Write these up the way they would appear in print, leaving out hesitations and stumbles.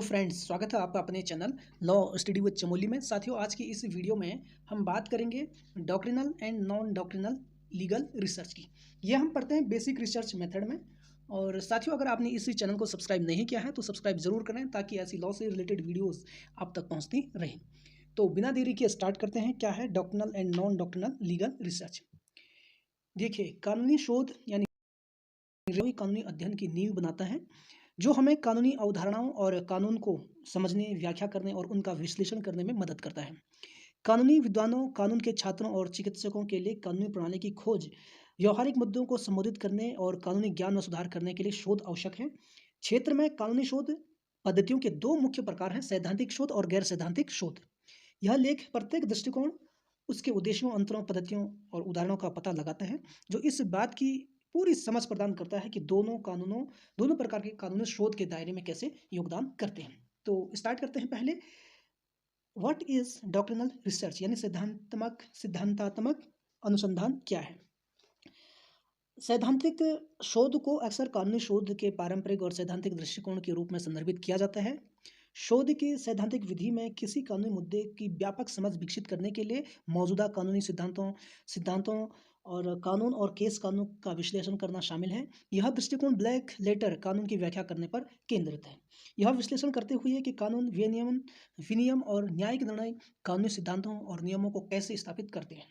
Friends, स्वागत है आपका अपने channel law study with Chamoli में। साथियों, आज की इस वीडियो में हम बात करेंगे doctrinal and non doctrinal legal research की। यह हम पढ़ते हैं बेसिक रिसर्च मेथड में। और साथियों, अगर आपने इस चैनल को सब्सक्राइब नहीं किया है तो सब्सक्राइब जरूर करें ताकि ऐसी लॉ से रिलेटेड वीडियोज़ आप तक पहुँचती रहें। तो बिना देरी के स्टार्ट करते हैं। क्या है doctrinal and non doctrinal legal research? देखिए, कानूनी शोध यानी कानूनी अध्ययन की नींव बनाता है जो हमें कानूनी अवधारणाओं और कानून को समझने, व्याख्या करने और उनका विश्लेषण करने में मदद करता है। कानूनी विद्वानों, कानून के छात्रों और चिकित्सकों के लिए कानूनी प्रणाली की खोज, व्यवहारिक मुद्दों को संबोधित करने और कानूनी ज्ञान में सुधार करने के लिए शोध आवश्यक है। क्षेत्र में कानूनी शोध पद्धतियों के दो मुख्य प्रकार हैं, सैद्धांतिक शोध और गैर सैद्धांतिक शोध। यह लेख प्रत्येक दृष्टिकोण, उसके उद्देश्यों, अंतरों, पद्धतियों और उदाहरणों का पता लगाता है, जो इस बात की पूरी समझ प्रदान करता है कि दोनों प्रकार के कानूनी शोध के दायरे में कैसे योगदान करते हैं। तो स्टार्ट करते हैं। पहले, व्हाट इज डॉक्ट्रिनल रिसर्च यानी सिद्धांतात्मक अनुसंधान क्या है? सैद्धांतिक शोध को अक्सर कानूनी शोध के पारंपरिक और सैद्धांतिक दृष्टिकोण के रूप में संदर्भित किया जाता है। शोध की सैद्धांतिक विधि में किसी कानूनी मुद्दे की व्यापक समझ विकसित करने के लिए मौजूदा कानूनी सिद्धांतों और कानून और केस कानून का विश्लेषण करना शामिल है। यह दृष्टिकोण ब्लैक लेटर कानून की व्याख्या करने पर केंद्रित है। यह विश्लेषण करते हुए कि कानून विनियम और न्यायिक निर्णय कानूनी सिद्धांतों और नियमों को कैसे स्थापित करते हैं।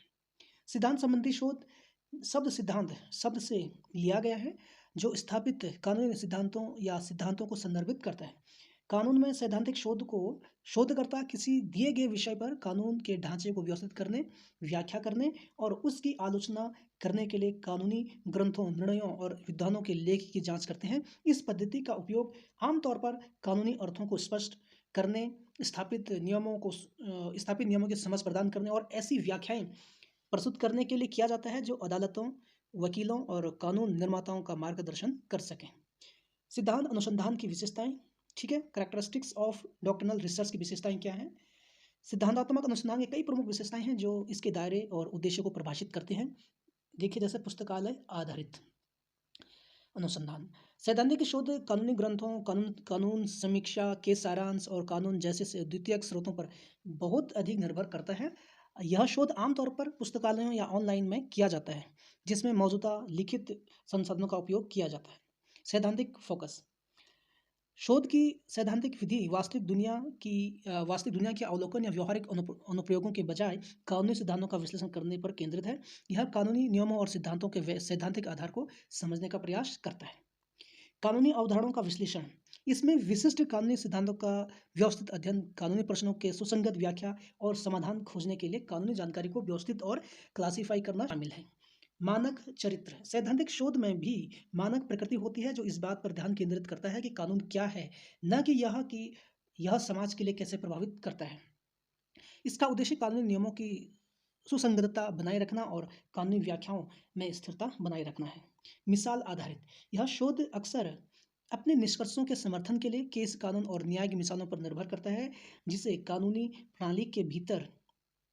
सिद्धांत संबंधी शोध सिद्धांत शब्द से लिया गया है, जो स्थापित कानूनी सिद्धांतों या सिद्धांतों को संदर्भित करता है। कानून में सैद्धांतिक शोध को शोधकर्ता किसी दिए गए विषय पर कानून के ढांचे को व्यवस्थित करने, व्याख्या करने और उसकी आलोचना करने के लिए कानूनी ग्रंथों, निर्णयों और विद्वानों के लेख की जांच करते हैं। इस पद्धति का उपयोग आमतौर पर कानूनी अर्थों को स्पष्ट करने, स्थापित नियमों की समझ प्रदान करने और ऐसी व्याख्याएं प्रस्तुत करने के लिए किया जाता है जो अदालतों, वकीलों और कानून निर्माताओं का मार्गदर्शन कर सकें। सिद्धांत अनुसंधान की विशेषताएं, ठीक है। कैरेक्टरिस्टिक्स ऑफ डॉक्ट्रिनल रिसर्च की विशेषताएं क्या हैं? सिद्धांतात्मक अनुसंधान की कई प्रमुख विशेषताएं हैं जो इसके दायरे और उद्देश्य को परिभाषित करते हैं। देखिए, जैसे पुस्तकालय आधारित अनुसंधान, सैद्धांतिक शोध कानूनी ग्रंथों, कानून समीक्षा के सारांश और कानून जैसे द्वितीयक स्रोतों पर बहुत अधिक निर्भर करता है। यह शोध आमतौर पर पुस्तकालयों या ऑनलाइन में किया जाता है, जिसमें मौजूदा लिखित संसाधनों का उपयोग किया जाता है। सैद्धांतिक फोकस, शोध की सैद्धांतिक विधि वास्तविक दुनिया के अवलोकन या व्यवहारिक अनुप्रयोगों के बजाय कानूनी सिद्धांतों का विश्लेषण करने पर केंद्रित है। यह कानूनी नियमों और सिद्धांतों के सैद्धांतिक आधार को समझने का प्रयास करता है। कानूनी अवधारणाओं का विश्लेषण, इसमें विशिष्ट कानूनी सिद्धांतों का व्यवस्थित अध्ययन, कानूनी प्रश्नों के सुसंगत व्याख्या और समाधान खोजने के लिए कानूनी जानकारी को व्यवस्थित और क्लासिफाई करना शामिल है। मानक चरित्र, सैद्धांतिक शोध में भी मानक प्रकृति होती है जो इस बात पर ध्यान केंद्रित करता है कि कानून क्या है, न कि यह समाज के लिए कैसे प्रभावित करता है। इसका उद्देश्य कानूनी नियमों की सुसंगतता बनाए रखना और कानूनी व्याख्याओं में स्थिरता बनाए रखना है। मिसाल आधारित, यह शोध अक्सर अपने निष्कर्षों के समर्थन के लिए केस कानून और न्याय की मिसालों पर निर्भर करता है, जिसे कानूनी प्रणाली के भीतर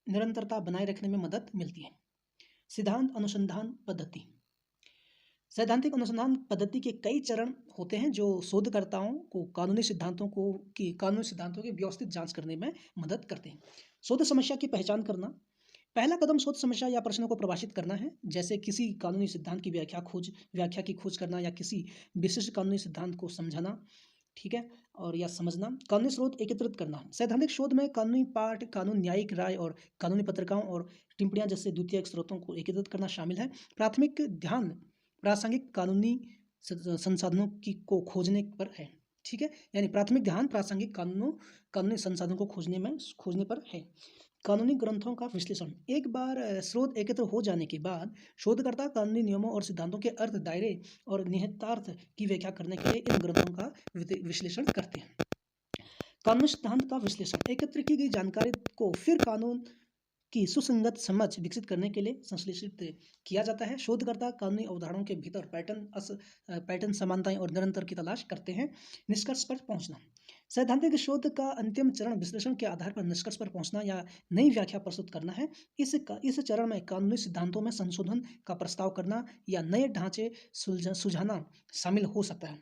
निरंतरता बनाए रखने में मदद मिलती है। सिद्धांत अनुसंधान पद्धति, सैद्धांतिक अनुसंधान पद्धति के कई चरण होते हैं जो शोधकर्ताओं को कानूनी सिद्धांतों की व्यवस्थित जांच करने में मदद करते हैं। शोध समस्या की पहचान करना, पहला कदम शोध समस्या या प्रश्नों को परिभाषित करना है, जैसे किसी कानूनी सिद्धांत की व्याख्या की खोज करना या किसी विशिष्ट कानूनी सिद्धांत को समझाना, ठीक है, और या समझना। कानूनी स्रोत एकत्रित करना, सैद्धांतिक शोध में कानूनी पाठ, कानून न्यायिक राय और कानूनी पत्रिकाओं और टिप्पणियां जैसे द्वितीयक स्रोतों को एकत्रित करना शामिल है। प्राथमिक ध्यान प्रासंगिक कानूनी संसाधनों को खोजने पर है, ठीक है, यानी प्राथमिक ध्यान प्रासंगिक कानूनी संसाधनों को खोजने पर है। कानूनी ग्रंथों का विश्लेषण, एक बार स्रोत एकत्र हो जाने के बाद शोधकर्ता कानूनी नियमों और सिद्धांतों के अर्थ, दायरे और निहितार्थ की व्याख्या करने के लिए इन ग्रंथों का विश्लेषण करते हैं। कानूनी सिद्धांत का विश्लेषण, एकत्र की गई जानकारी को फिर कानून की सुसंगत समझ विकसित करने के लिए संश्लेषित किया जाता है। शोधकर्ता कानूनी अवधारणाओं के भीतर पैटर्न, समानताएं और निरंतर की तलाश करते हैं। निष्कर्ष पर पहुंचना, सैद्धांतिक शोध का अंतिम चरण विश्लेषण के आधार पर निष्कर्ष पर पहुंचना या नई व्याख्या प्रस्तुत करना है। इस चरण में कानूनी सिद्धांतों में संशोधन का प्रस्ताव करना या नए ढांचे सुझाना शामिल हो सकता है।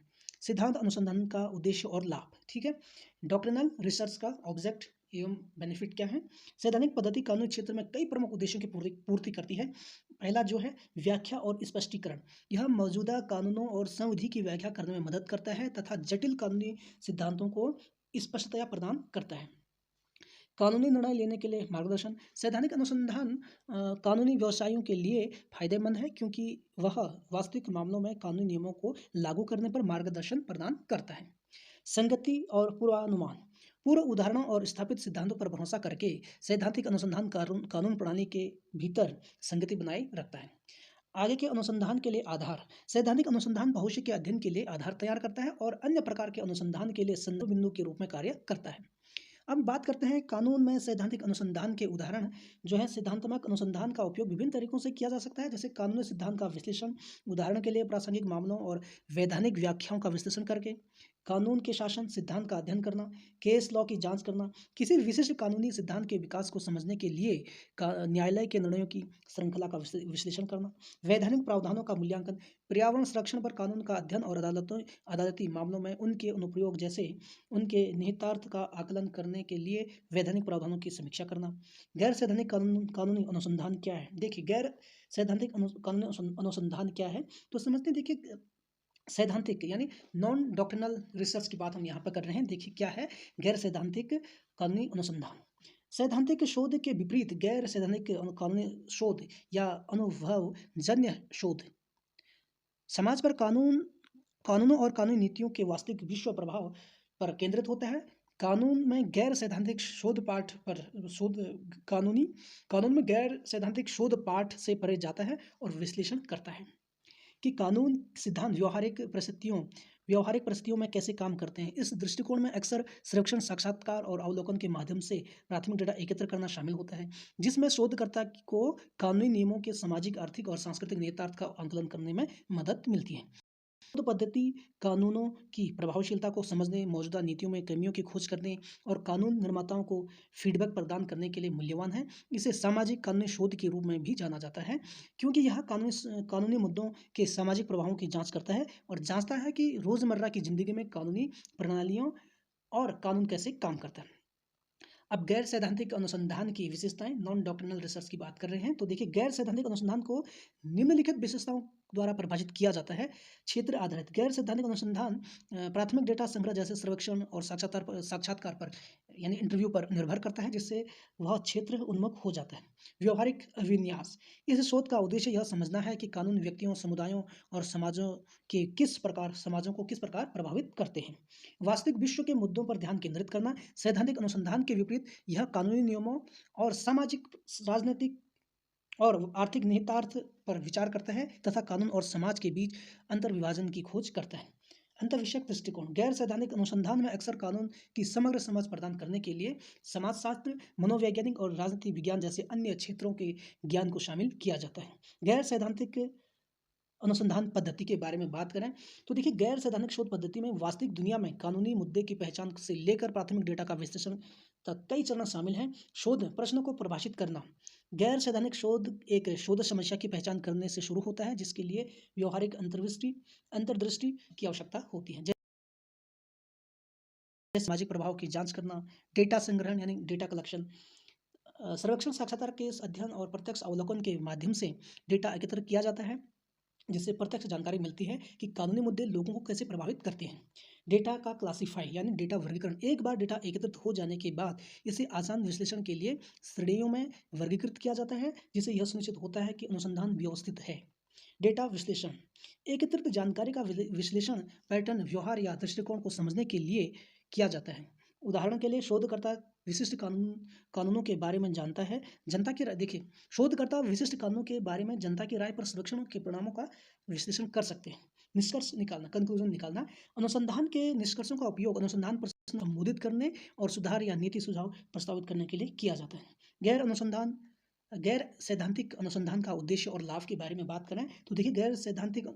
सिद्धांत अनुसंधान का उद्देश्य और लाभ, ठीक है। डॉक्ट्रिनल रिसर्च का ऑब्जेक्ट एवं बेनिफिट क्या है। सैद्धांतिक पद्धति कानूनी क्षेत्र में कई प्रमुख उद्देश्यों की पूर्ति करती है। पहला जो है व्याख्या और स्पष्टीकरण, यह मौजूदा कानूनों और संविधि की व्याख्या करने में मदद करता है तथा जटिल कानूनी सिद्धांतों को स्पष्टता प्रदान करता है। कानूनी निर्णय लेने के लिए मार्गदर्शन, सैद्धांतिक अनुसंधान कानूनी व्यवसायों के लिए फायदेमंद है क्योंकि वह वास्तविक मामलों में कानूनी नियमों को लागू करने पर मार्गदर्शन प्रदान करता है। संगति और पूर्वानुमान, पूर्व उदाहरणों और स्थापित सिद्धांतों पर भरोसा करके सैद्धांतिक अनुसंधान कानून प्रणाली के भीतर संगति बनाए रखता है। आगे के अनुसंधान के लिए आधार, सैद्धांतिक अनुसंधान भविष्य के अध्ययन के लिए आधार तैयार करता है और अन्य प्रकार के अनुसंधान के लिए संदर्भ बिंदु के रूप में कार्य करता है। अब बात करते हैं कानून में सैद्धांतिक अनुसंधान के उदाहरण जो है। सिद्धांतात्मक अनुसंधान का उपयोग विभिन्न तरीकों से किया जा सकता है, जैसे कानूनी सिद्धांत का विश्लेषण, उदाहरण के लिए प्रासंगिक मामलों और वैधानिक व्याख्याओं का विश्लेषण करके, कानून के शासन सिद्धांत का अध्ययन करना, केस लॉ की जांच करना, किसी विशिष्ट कानूनी सिद्धांत के विकास को समझने के लिए न्यायालय के निर्णयों की श्रृंखला का विश्लेषण करना, वैधानिक प्रावधानों का मूल्यांकन, पर्यावरण संरक्षण पर कानून का अध्ययन और अदालती मामलों में उनके अनुप्रयोग जैसे उनके निहितार्थ का आकलन करने के लिए वैधानिक प्रावधानों की समीक्षा करना। गैर सैद्धांतिक कानूनी अनुसंधान क्या है। देखिए गैर सैद्धांतिक कानूनी अनुसंधान क्या है, तो समझते हैं। देखिए सैद्धांतिक यानी नॉन डॉक्ट्रिनल रिसर्च की बात हम यहाँ पर कर रहे हैं। देखिए क्या है गैर सैद्धांतिक कानूनी अनुसंधान। सैद्धांतिक शोध के विपरीत गैर सैद्धांतिक कानूनी शोध या अनुभव जन्य शोध समाज पर कानूनों और कानूनी नीतियों के वास्तविक विश्व प्रभाव पर केंद्रित होता है। कानून में गैर सैद्धांतिक शोध पाठ पर कानून में गैर सैद्धांतिक शोध पाठ से परे जाता है और विश्लेषण करता है कि कानून सिद्धांत व्यवहारिक परिस्थितियों में कैसे काम करते हैं। इस दृष्टिकोण में अक्सर सर्वेक्षण, साक्षात्कार और अवलोकन के माध्यम से प्राथमिक डेटा एकत्र करना शामिल होता है, जिसमें शोधकर्ता को कानूनी नियमों के सामाजिक, आर्थिक और सांस्कृतिक निहितार्थ का आकलन करने में मदद मिलती है। शोध पद्धति कानूनों की प्रभावशीलता को समझने, मौजूदा नीतियों में कमियों की खोज करने और कानून निर्माताओं को फीडबैक प्रदान करने के लिए मूल्यवान है। इसे सामाजिक कानूनी शोध के रूप में भी जाना जाता है क्योंकि यह कानूनी मुद्दों के सामाजिक प्रभावों की जांच करता है और जांचता है कि रोजमर्रा की जिंदगी में कानूनी प्रणालियों और कानून कैसे काम करता है। अब गैर सैद्धांतिक अनुसंधान की विशेषताएं, नॉन डॉक्ट्रिनल रिसर्च की बात कर रहे हैं। तो देखिए गैर सैद्धांतिक अनुसंधान को निम्नलिखित विशेषताओं द्वारा परिभाषित किया जाता है। क्षेत्र आधारित गैर सैद्धांतिक अनुसंधान प्राथमिक डेटा संग्रह जैसे सर्वेक्षण और साक्षात्कार पर यानी इंटरव्यू पर निर्भर करता है, जिससे वह क्षेत्र उन्मुख हो जाता है। व्यवहारिक अभिन्यास, इस शोध का उद्देश्य यह समझना है कि कानून व्यक्तियों, समुदायों और समाजों को किस प्रकार प्रभावित करते हैं। वास्तविक विश्व के मुद्दों पर ध्यान केंद्रित करना, सैद्धांतिक अनुसंधान के विपरीत यह कानूनी नियमों और सामाजिक, राजनीतिक और आर्थिक निहितार्थ पर विचार करता है तथा कानून और समाज के बीच अंतर्विभाजन की खोज करता है। अंतर्विषयक दृष्टिकोण, गैर सैद्धांतिक अनुसंधान में अक्सर कानून की समग्र समझ प्रदान करने के लिए समाजशास्त्र, मनोवैज्ञानिक और राजनीति विज्ञान जैसे अन्य क्षेत्रों के ज्ञान को शामिल किया जाता है। गैर सैद्धांतिक अनुसंधान पद्धति के बारे में बात करें तो देखिए गैर सैद्धांतिक शोध पद्धति में वास्तविक दुनिया में कानूनी मुद्दे की पहचान से लेकर प्राथमिक डेटा का विश्लेषण तक कई चरण शामिल हैं। शोध प्रश्नों को परिभाषित करना, गैर सैद्धांतिक शोध एक शोध समस्या की पहचान करने से शुरू होता है जिसके लिए व्यवहारिक अंतर्दृष्टि की आवश्यकता होती है, जैसे सामाजिक प्रभाव की जांच करना, डेटा संग्रहण यानी डेटा कलेक्शन, सर्वेक्षण, साक्षात्कार के अध्ययन और प्रत्यक्ष अवलोकन के माध्यम से डेटा एकत्र किया जाता है, जिससे प्रत्यक्ष जानकारी मिलती है कि कानूनी मुद्दे लोगों को कैसे प्रभावित करते हैं। डेटा का क्लासिफाई यानी डेटा वर्गीकरण, एक बार डेटा एकत्रित हो जाने के बाद इसे आसान विश्लेषण के लिए श्रेणियों में वर्गीकृत किया जाता है, जिससे यह सुनिश्चित होता है कि अनुसंधान व्यवस्थित है। डेटा विश्लेषण, एकत्रित जानकारी का विश्लेषण पैटर्न, व्यवहार या दृष्टिकोण को समझने के लिए किया जाता है। उदाहरण के लिए शोधकर्ता विशिष्ट कानूनों के बारे में जानता है, जनता की राय, देखिए शोधकर्ता विशिष्ट कानूनों के बारे में जनता की राय पर सर्वेक्षण के परिणामों का विश्लेषण कर सकते हैं। निष्कर्ष निकालना, कंक्लूजन निकालना, अनुसंधान के निष्कर्षों का उपयोग अनुसंधान प्रश्न संबोधित करने और सुधार या नीति सुझाव प्रस्तावित करने के लिए किया जाता है। गैर सैद्धांतिक अनुसंधान का उद्देश्य और लाभ के बारे में बात करें तो देखिए गैर सैद्धांतिक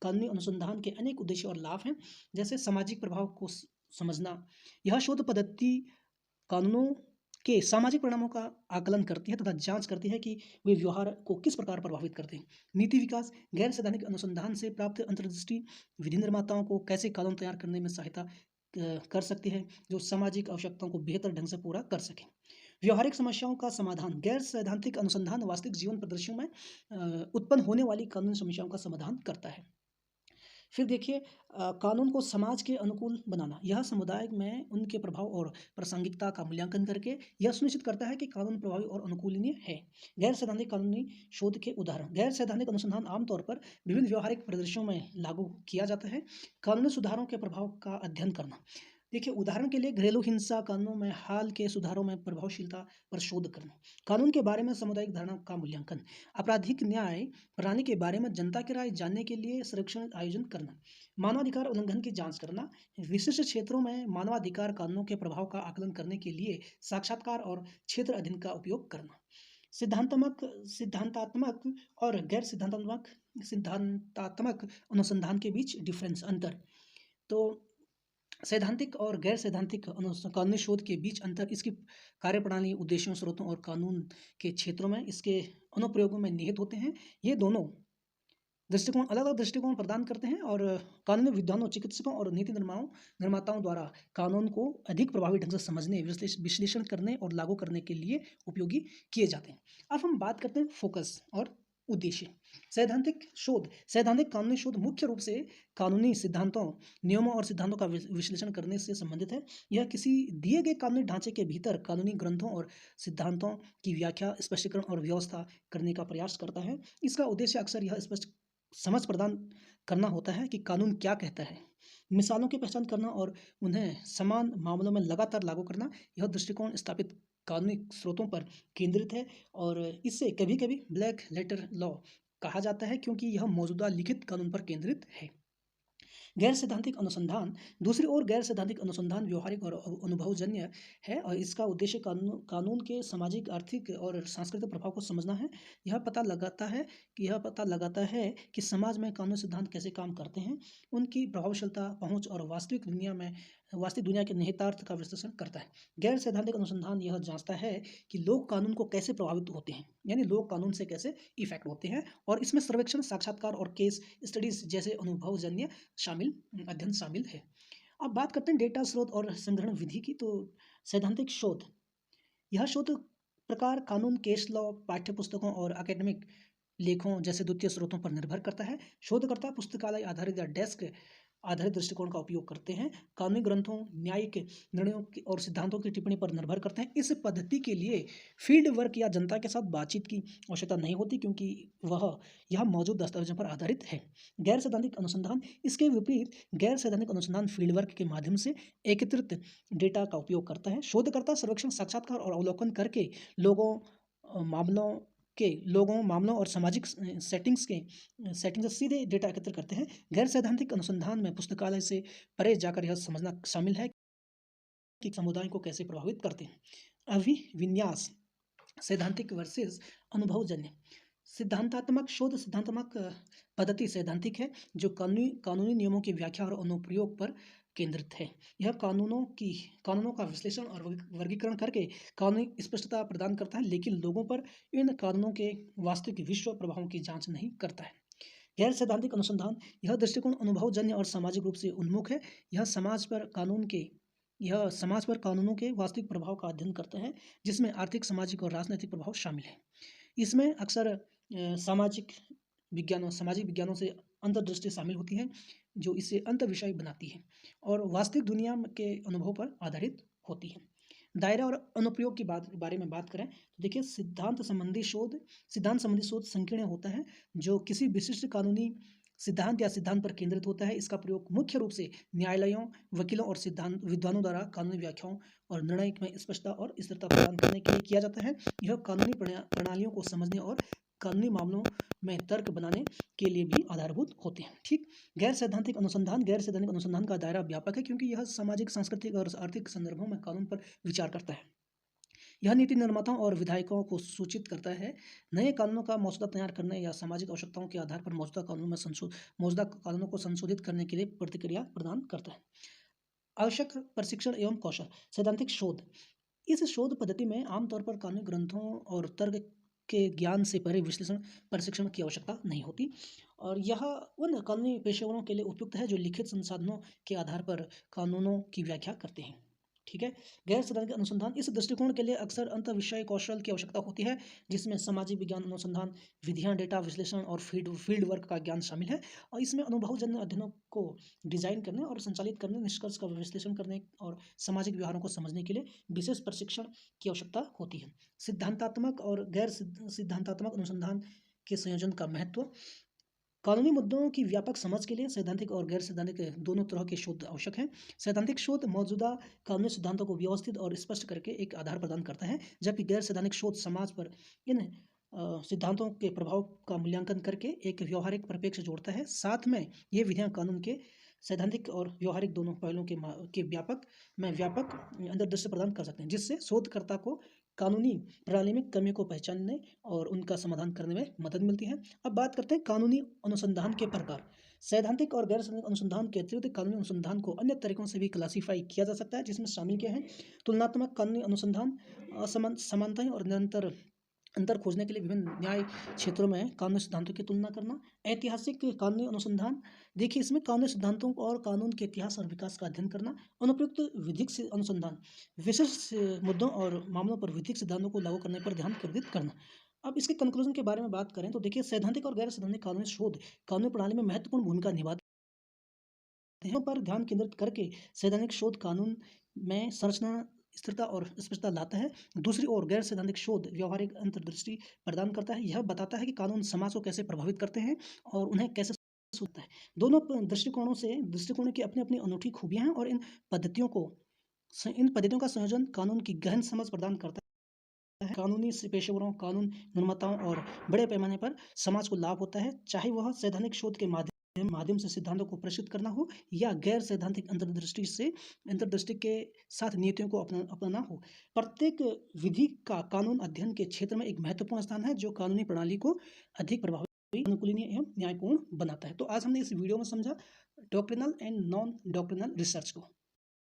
कानूनी अनुसंधान के अनेक उद्देश्य और लाभ हैं, जैसे सामाजिक प्रभाव को समझना, यह शोध पद्धति कानूनों के सामाजिक परिणामों का आकलन करती है तथा जांच करती है कि वे व्यवहार को किस प्रकार प्रभावित करते हैं। नीति विकास गैर सैद्धांतिक अनुसंधान से प्राप्त अंतर्दृष्टि विधि निर्माताओं को कैसे कानून तैयार करने में सहायता कर सकती है जो सामाजिक आवश्यकताओं को बेहतर ढंग से पूरा कर सके। व्यवहारिक समस्याओं का समाधान गैर सैद्धांतिक अनुसंधान वास्तविक जीवन परिदृश्यों में उत्पन्न होने वाली कानूनी समस्याओं का समाधान करता है। फिर देखिए कानून को समाज के अनुकूल बनाना यह समुदाय में उनके प्रभाव और प्रासंगिकता का मूल्यांकन करके यह सुनिश्चित करता है कि कानून प्रभावी और अनुकूलनीय है। गैर सैद्धांतिक कानूनी शोध के उदाहरण गैर सैद्धांतिक अनुसंधान आमतौर पर विभिन्न व्यवहारिक परिदृश्यों में लागू किया जाता है। कानूनी सुधारों के प्रभाव का अध्ययन करना देखिए उदाहरण के लिए घरेलू हिंसा कानूनों में हाल के सुधारों में प्रभावशीलता पर शोध करना, कानून के बारे में सामुदायिक धारणा का मूल्यांकन, आपराधिक न्याय प्रणाली के बारे में जनता की राय जानने के लिए सर्वेक्षण आयोजन करना, मानवाधिकार उल्लंघन की जांच करना, विशिष्ट क्षेत्रों में मानवाधिकार कानूनों के प्रभाव का आकलन करने के लिए साक्षात्कार और क्षेत्र अध्ययन का उपयोग करना। सिद्धांतात्मक सिद्धांतात्मक और गैर सिद्धांतात्मक अनुसंधान के बीच डिफरेंस अंतर तो सैद्धांतिक और गैर सैद्धांतिक कानूनी शोध के बीच अंतर इसकी कार्यप्रणाली, उद्देश्यों, स्रोतों और कानून के क्षेत्रों में इसके अनुप्रयोगों में निहित होते हैं। ये दोनों दृष्टिकोण अलग-अलग दृष्टिकोण प्रदान करते हैं और कानूनी विद्वानों, चिकित्सकों और नीति निर्माताओं द्वारा कानून को अधिक प्रभावी ढंग से समझने, विश्लेषण करने और लागू करने के लिए उपयोगी किए जाते हैं। अब हम बात करते हैं फोकस और उद्देश्य। सैद्धांतिक कानूनी शोध मुख्य रूप से कानूनी सिद्धांतों, नियमों और सिद्धांतों का विश्लेषण करने से संबंधित है। यह किसी दिए गए कानूनी ढांचे के भीतर कानूनी ग्रंथों और सिद्धांतों की व्याख्या, स्पष्टीकरण और व्यवस्था करने का प्रयास करता है। इसका उद्देश्य अक्सर यह स्पष्ट समझ प्रदान करना होता है कि कानून क्या कहता है, मिसालों की पहचान करना और उन्हें समान मामलों में लगातार लागू करना। यह दृष्टिकोण स्थापित कानूनी स्रोतों पर केंद्रित है और इसे कभी-कभी ब्लैक लेटर लॉ कहा जाता है क्योंकि यह मौजूदा लिखित कानून पर केंद्रित है। गैर सैद्धांतिक अनुसंधान दूसरी ओर गैर सैद्धांतिक अनुसंधान व्यवहारिक और अनुभवजन्य है और इसका उद्देश्य कानून के सामाजिक, आर्थिक और सांस्कृतिक प्रभाव को समझना है। यह पता लगाता है कि समाज में कानूनी सिद्धांत कैसे काम करते हैं, उनकी प्रभावशीलता, पहुंच और वास्तविक दुनिया के निहितार्थ का विश्लेषण करता है। गैर सैद्धांतिक अनुसंधान यह जांचता है कि लोग कानून को कैसे प्रभावित होते हैं, यानी लोग कानून से कैसे इफेक्ट होते हैं और इसमें सर्वेक्षण, साक्षात्कार और केस स्टडीज जैसे अनुभवजन्य अध्ययन शामिल है। अब बात करते हैं डेटा स्रोत और संग्रहण विधि की। तो सैद्धांतिक शोध यह शोध प्रकार कानून, केस लॉ, पाठ्य पुस्तकों और एकेडमिक लेखों जैसे द्वितीय स्रोतों पर निर्भर करता है। शोधकर्ता पुस्तकालय आधारित या डेस्क आधारित दृष्टिकोण का उपयोग करते हैं, कानूनी ग्रंथों, न्यायिक निर्णयों और सिद्धांतों की टिप्पणी पर निर्भर करते हैं। इस पद्धति के लिए फील्ड वर्क या जनता के साथ बातचीत की आवश्यकता नहीं होती क्योंकि यह मौजूद दस्तावेजों पर आधारित है। गैर सैद्धांतिक अनुसंधान इसके विपरीत गैर सैद्धांतिक अनुसंधान फील्ड वर्क के माध्यम से एकत्रित डेटा का उपयोग करता है। शोधकर्ता सर्वेक्षण, साक्षात्कार और अवलोकन करके मामलों और सामाजिक सेटिंग्स से सीधे डेटा एकत्र करते हैं। गैर सैद्धांतिक अनुसंधान में पुस्तकालय से परे जाकर यह समझना शामिल है कि समुदाय को कैसे प्रभावित करते हैं। अभिविन्यास सैद्धांतिक वर्सेस अनुभवजन्य। सिद्धांतात्मक पद्धति सैद्धांतिक है जो कानूनी नियमों की व्याख्या और अनुप्रयोग पर केंद्रित है। यह कानूनों का विश्लेषण और वर्गीकरण करके कानूनी स्पष्टता प्रदान करता है, लेकिन लोगों पर इन कानूनों के वास्तविक विश्व प्रभावों की जांच नहीं करता है। गैर सैद्धांतिक अनुसंधान यह दृष्टिकोण अनुभवजन्य और सामाजिक रूप से उन्मुख है। यह समाज पर कानूनों के वास्तविक प्रभाव का अध्ययन करता है, जिसमें आर्थिक, सामाजिक और राजनीतिक प्रभाव शामिल है। इसमें अक्सर सामाजिक विज्ञानों से अंतर्दृष्टि शामिल होती है जो इसे अंतर विषय बनाती है और वास्तविक दुनिया के अनुभव पर आधारित होती है। दायरा और अनुप्रयोग की बारे में बात करें तो देखिए सिद्धांत संबंधी शोध संकीर्ण होता है जो किसी विशिष्ट कानूनी सिद्धांत या सिद्धांत पर केंद्रित होता है। इसका प्रयोग मुख्य रूप से न्यायालयों, वकीलों और सिद्धांत विद्वानों द्वारा कानूनी व्याख्याओं और निर्णय में स्पष्टता और स्थिरता प्रदान करने के लिए किया जाता है। यह कानूनी प्रणालियों को समझने और कानूनी मामलों में तर्क बनाने के लिए भी आधारभूत होते हैं। ठीक। गैर सैद्धांतिक अनुसंधान का दायरा व्यापक है क्योंकि यह सामाजिक, सांस्कृतिक और आर्थिक संदर्भों में कानून पर विचार करता है। यह नीति निर्माताओं और विधायकों को सूचित करता है, नए कानूनों का मसौदा तैयार करने या सामाजिक आवश्यकताओं के आधार पर मौजूदा कानूनों को संशोधित करने के लिए प्रतिक्रिया प्रदान करता है। आवश्यक प्रशिक्षण एवं कौशल। सैद्धांतिक शोध इस शोध पद्धति में आमतौर पर कानूनी ग्रंथों और तर्क के ज्ञान से परे विश्लेषण प्रशिक्षण की आवश्यकता नहीं होती और यह उन कानूनी पेशेवरों के लिए उपयुक्त है जो लिखित संसाधनों के आधार पर कानूनों की व्याख्या करते हैं। ठीक है। गैर सैद्धांतिक अनुसंधान इस दृष्टिकोण के लिए अक्सर अंतःविषय कौशल की आवश्यकता होती है, जिसमें सामाजिक विज्ञान अनुसंधान, विधियां, डेटा विश्लेषण और फील्ड वर्क का ज्ञान शामिल है और इसमें अनुभवजन्य अध्ययनों को डिजाइन करने और संचालित करने, निष्कर्ष का विश्लेषण करने और सामाजिक व्यवहारों को समझने के लिए विशेष प्रशिक्षण की आवश्यकता होती है। सिद्धांतात्मक और गैर सिद्धांतात्मक अनुसंधान के संयोजन का महत्व। कानूनी मुद्दों की व्यापक समझ के लिए सैद्धांतिक और गैर सैद्धांतिक दोनों तरह के शोध आवश्यक हैं। सैद्धांतिक शोध मौजूदा कानूनी सिद्धांतों को व्यवस्थित और स्पष्ट करके एक आधार प्रदान करता है, जबकि गैर सैद्धांतिक शोध समाज पर इन सिद्धांतों के प्रभाव का मूल्यांकन करके एक व्यवहारिक परिप्रेक्ष्य जोड़ता है। साथ में ये विधियां कानून के सैद्धांतिक और व्यवहारिक दोनों पहलुओं के व्यापक अंतर्दृष्टि प्रदान कर सकते हैं, जिससे शोधकर्ता को कानूनी प्रणाली में कमियों को पहचानने और उनका समाधान करने में मदद मिलती है। अब बात करते हैं कानूनी अनुसंधान के प्रकार। सैद्धांतिक और गैर सैद्धांतिक अनुसंधान के अतिरिक्त कानूनी अनुसंधान को अन्य तरीकों से भी क्लासीफाई किया जा सकता है, जिसमें शामिल क्या है? तुलनात्मक कानूनी अनुसंधान, समानताएं और निरंतर अंतर खोजने के लिए विभिन्न न्याय क्षेत्रों में कानूनी सिद्धांतों की तुलना करना। ऐतिहासिक कानूनी अनुसंधान, देखिए इसमें कानूनी सिद्धांतों और कानून के इतिहास और विकास का अध्ययन करना। अनुपयुक्त विधिक अनुसंधान, विशिष्ट मुद्दों और मामलों पर विधिक सिद्धांतों को लागू करने पर ध्यान केंद्रित करना। अब इसके कंक्लूजन के बारे में बात करें तो देखिए सैद्धांतिक और गैर सैद्धांतिक कानूनी शोध कानूनी प्रणाली में महत्वपूर्ण भूमिका निभाते हैं पर ध्यान केंद्रित करके सैद्धांतिक शोध कानून में संरचना, स्थिरता और स्पष्टता लाता है। दूसरी ओर गैर सैद्धांतिक शोध व्यवहारिक अंतर्दृष्टि प्रदान करता है। यह बताता है कि कानून समाज को कैसे प्रभावित करते हैं और उन्हें कैसे होता है। दोनों दृष्टिकोणों की अपनी अपनी अनूठी खूबियां हैं और इन पद्धतियों का संयोजन कानून की गहन समझ प्रदान करता है। कानूनी पेशेवरों, कानून निर्माताओं और बड़े पैमाने पर समाज को लाभ होता है, चाहे वह सैद्धांतिक शोध के माध्यम से सिद्धांतों को प्रस्तुत करना हो या गैर सैद्धांतिक अंतर्दृष्टि के साथ नीतियों को अपनाना हो। प्रत्येक विधि का कानून अध्ययन के क्षेत्र में एक महत्वपूर्ण स्थान है, जो कानूनी प्रणाली को अधिक प्रभावी, अनुकूलनीय एवं न्यायपूर्ण बनाता है। तो आज हमने इस वीडियो में समझा doctrinal and non doctrinal research को।